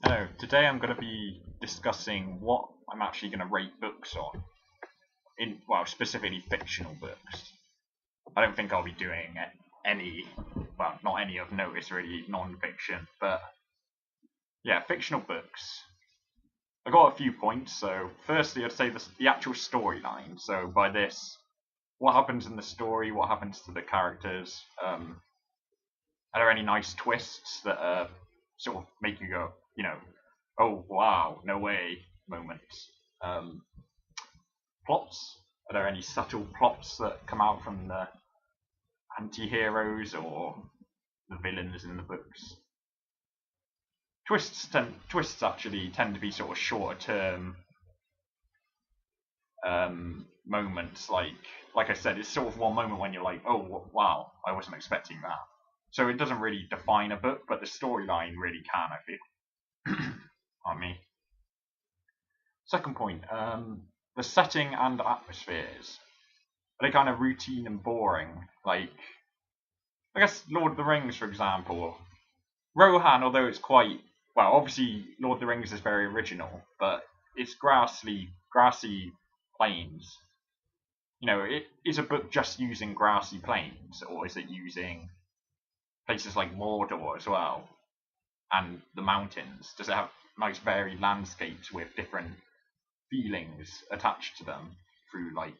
Hello, today I'm going to be discussing what I'm actually going to rate books on, well, specifically fictional books. I don't think I'll be doing any, well, not any of notice really, non-fiction, but yeah, fictional books. I got a few points, so firstly I'd say the actual storyline. So by this, what happens in the story, what happens to the characters, are there any nice twists that sort of make you go, oh wow, no way moments? Um, Plots? Are there any subtle plots that come out from the anti-heroes or the villains in the books? Twists actually tend to be sort of shorter term moments. Like I said, it's sort of one moment when you're like, oh wow, I wasn't expecting that. So it doesn't really define a book, but the storyline really can, I feel. On me. Second point, the setting and atmospheres. Are they kind of routine and boring? Like, I guess Lord of the Rings, for example. Rohan, although it's quite well, obviously Lord of the Rings is very original, but it's grassy plains. Is a book just using grassy plains, or is it using places like Mordor as well and the mountains? Does it have nice varied landscapes with different feelings attached to them through like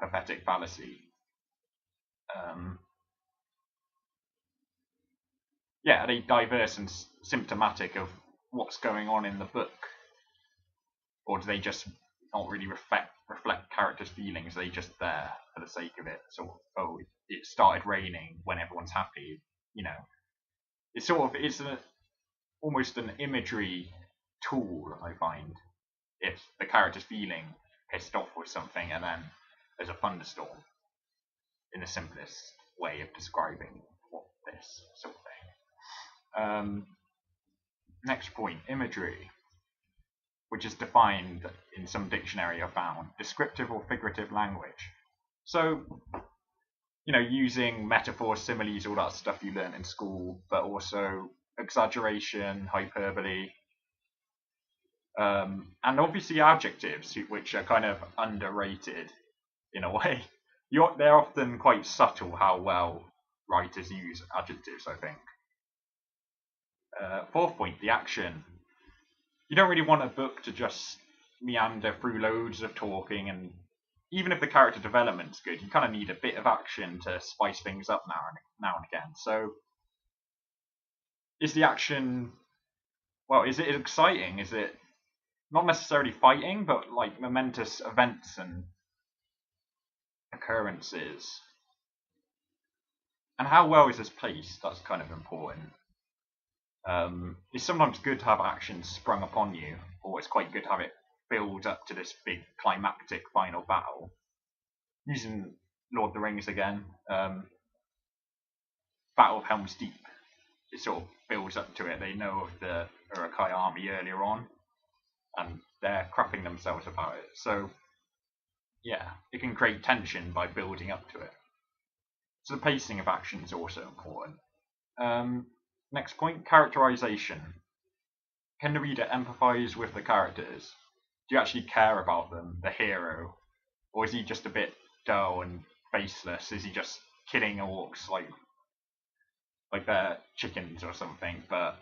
prophetic fallacy? Um, yeah, are they diverse and symptomatic of what's going on in the book, or do they just not really reflect characters' feelings? Are they just there for the sake of it? So, oh, it started raining when everyone's happy. You know, almost an imagery tool. I find if the character's feeling pissed off with something, and then there's a thunderstorm, in the simplest way of describing what this sort of thing. Next point, imagery, which is defined in some dictionary I found, descriptive or figurative language. So, using metaphors, similes, all that stuff you learn in school, but also exaggeration, hyperbole, and obviously adjectives, which are kind of underrated in a way. They're often quite subtle how well writers use adjectives, I think. Fourth point, the action. You don't really want a book to just meander through loads of talking, and even if the character development's good, you kind of need a bit of action to spice things up now and again. So, is the action, well, is it exciting? Is it not necessarily fighting, but like momentous events and occurrences? And how well is this paced? That's kind of important. It's sometimes good to have action sprung upon you, or it's quite good to have it build up to this big climactic final battle. Using Lord of the Rings again, Battle of Helm's Deep, it sort of builds up to it. They know of the Uruk-hai army earlier on, and they're crapping themselves about it. So, yeah, it can create tension by building up to it. So the pacing of action is also important. Next point, characterization. Can the reader empathize with the characters? Do you actually care about them, the hero? Or is he just a bit dull and faceless? Is he just killing orcs like they're chickens or something, but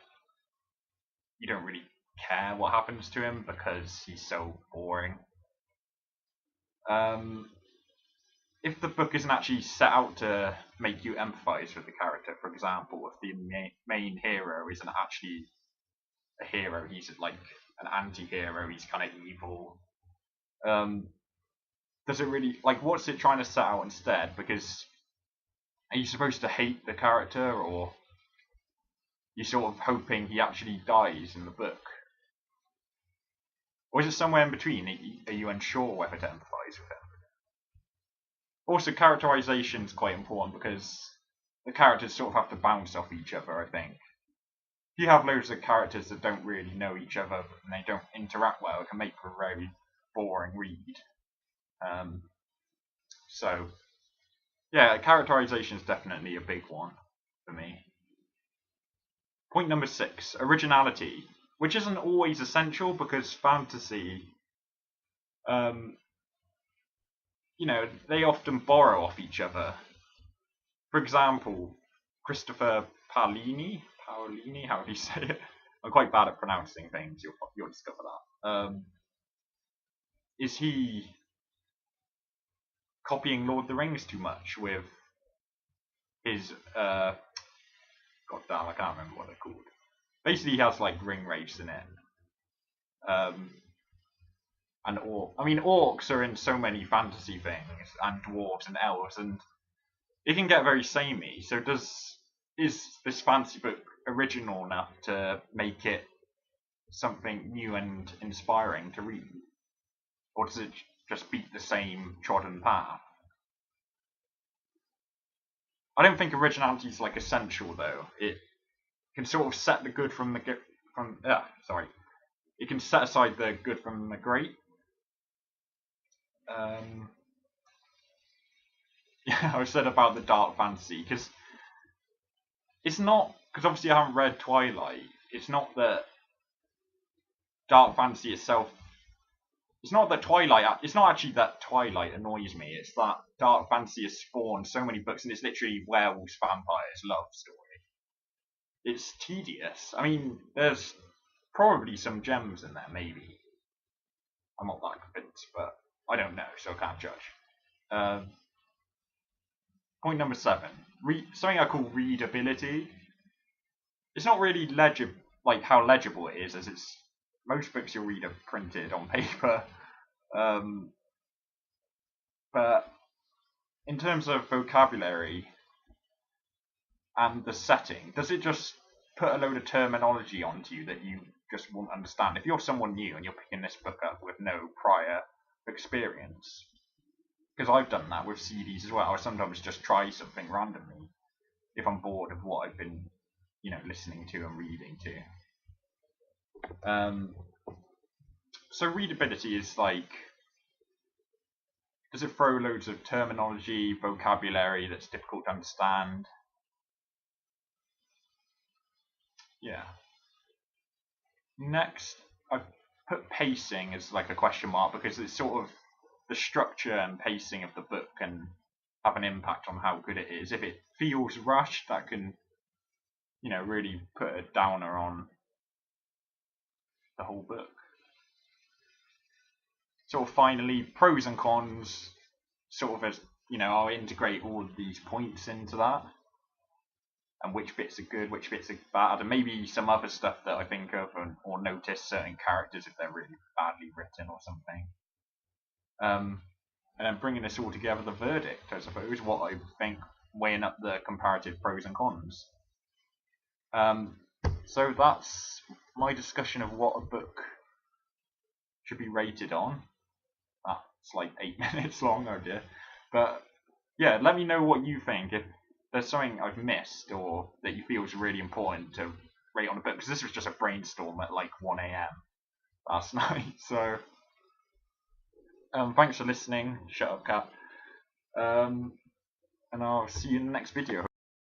you don't really care what happens to him because he's so boring? If the book isn't actually set out to make you empathize with the character, for example, if the main hero isn't actually a hero, he's like an anti-hero, he's kind of evil. Does it really, like, what's it trying to set out instead? Because are you supposed to hate the character, or you're sort of hoping he actually dies in the book? Or is it somewhere in between? Are you unsure whether to empathize with him? Also, characterization is quite important because the characters sort of have to bounce off each other, I think. If you have loads of characters that don't really know each other and they don't interact well, it can make for a very boring read. So, yeah, characterization is definitely a big one for me. Point number 6, originality. which isn't always essential because fantasy, you know, they often borrow off each other. For example, Christopher Paolini, how do you say it? I'm quite bad at pronouncing things. You'll discover that. Is he copying Lord of the Rings too much with his god damn, I can't remember what they're called. Basically, he has like ring wraiths in it. And orcs are in so many fantasy things, and dwarves and elves, and it can get very samey. So is this fantasy book original enough to make it something new and inspiring to read? Or does it just beat the same trodden path? I don't think originality is like essential though. It can sort of set the good from the it can set aside the good from the great. Yeah, I said about the dark fantasy because it's not, because obviously I haven't read Twilight. It's not that dark fantasy itself. It's not that Twilight. It's not actually that Twilight annoys me. It's that dark fantasy has spawned so many books, and it's literally werewolves, vampires, love story. It's tedious. I mean, there's probably some gems in there, maybe. I'm not that convinced, but I don't know, so I can't judge. Point number 7. Something I call readability. It's not really like how legible it is, as it's most books you'll read are printed on paper. But in terms of vocabulary and the setting, does it just put a load of terminology onto you that you just won't understand? If you're someone new and you're picking this book up with no prior experience, because I've done that with CDs as well, I sometimes just try something randomly if I'm bored of what I've been, listening to and reading to. So readability is like, does it throw loads of terminology, vocabulary that's difficult to understand? Yeah. Next, I've put pacing as like a question mark because it's sort of the structure and pacing of the book can have an impact on how good it is. If it feels rushed, that can, really put a downer on the whole book. Sort of finally, pros and cons, sort of as, I'll integrate all of these points into that. And which bits are good, which bits are bad, and maybe some other stuff that I think of or notice certain characters if they're really badly written or something. And then bringing this all together, the verdict, I suppose, what I think, weighing up the comparative pros and cons. So that's my discussion of what a book should be rated on. It's like 8 minutes long, oh dear. But yeah, let me know what you think. If there's something I've missed or that you feel is really important to rate on a book, because this was just a brainstorm at like 1 AM last night. So thanks for listening. Shut up, cat. And I'll see you in the next video.